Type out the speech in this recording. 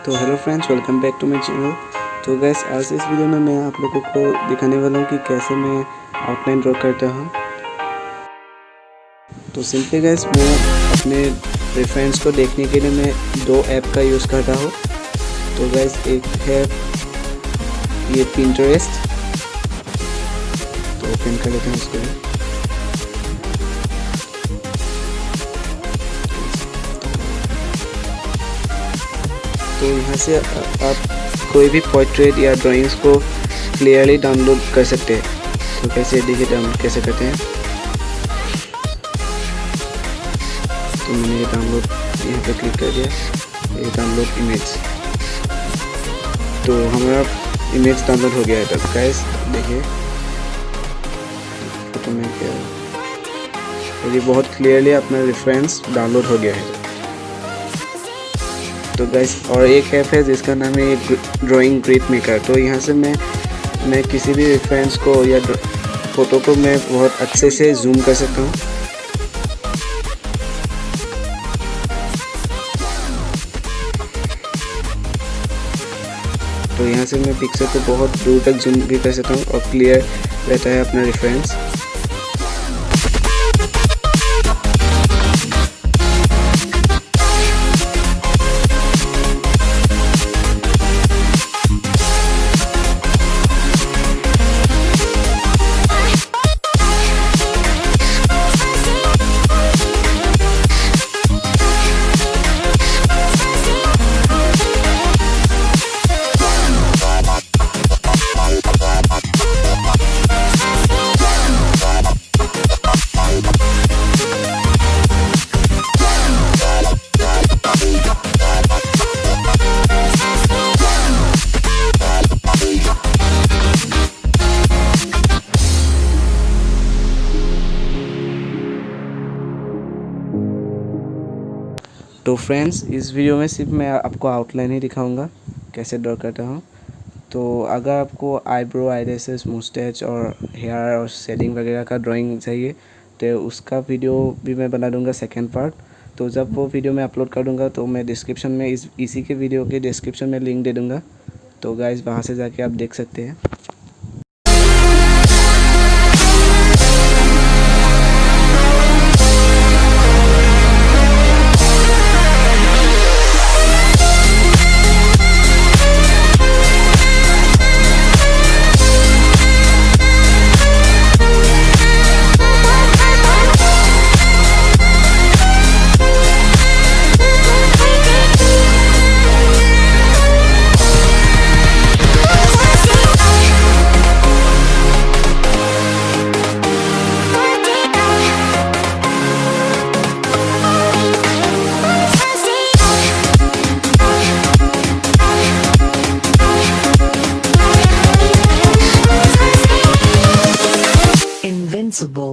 तो hello friends, welcome back to my channel. तो guys, आज इस वीडियो में मैं आप लोगों को दिखाने वाला हूँ कि कैसे मैं आउटलाइन ड्रॉ करता हूँ। तो सिंपली गैस, मैं अपने रेफरेंस को देखने के लिए मैं दो ऐप का यूज़ करता हूँ। तो गैस, एक है ये Pinterest, तो ओपन कर लेते हैं उसको। तो यहाँ से आप कोई भी पोर्ट्रेट या ड्राइंग्स को क्लियरली डाउनलोड कर सकते हैं। तो कैसे देखिए डाउनलोड कैसे करते हैं। तो मैंने ये डाउनलोड यहाँ पे क्लिक कर दिया, ये डाउनलोड इमेज। तो हमारा इमेज डाउनलोड हो गया है। तो गाइस देखिए फोटो में क्या है, ये बहुत क्लियरली अपना रेफरेंस डाउनलोड हो गया है। तो गाइस, और एक ऐप है जिसका नाम है ड्राइंग ग्रिड मेकर। तो यहाँ से मैं किसी भी रेफरेंस को या फ़ोटो को मैं बहुत अच्छे से जूम कर सकता हूँ। तो यहाँ से मैं पिक्चर को बहुत दूर तक जूम भी कर सकता हूँ और क्लियर रहता है अपना रेफरेंस। तो फ्रेंड्स, इस वीडियो में सिर्फ मैं आपको आउटलाइन ही दिखाऊंगा कैसे ड्रॉ करता हूँ। तो अगर आपको आईब्रो, आईलैशेस, मुस्टैच और हेयर और शेडिंग वगैरह का ड्राइंग चाहिए तो उसका वीडियो भी मैं बना दूंगा सेकेंड पार्ट। तो जब वो वीडियो मैं अपलोड कर दूंगा तो मैं डिस्क्रिप्शन में इसी के वीडियो के डिस्क्रिप्शन में लिंक दे दूँगा। तो गाइस, वहाँ से जाके आप देख सकते हैं। Invincible.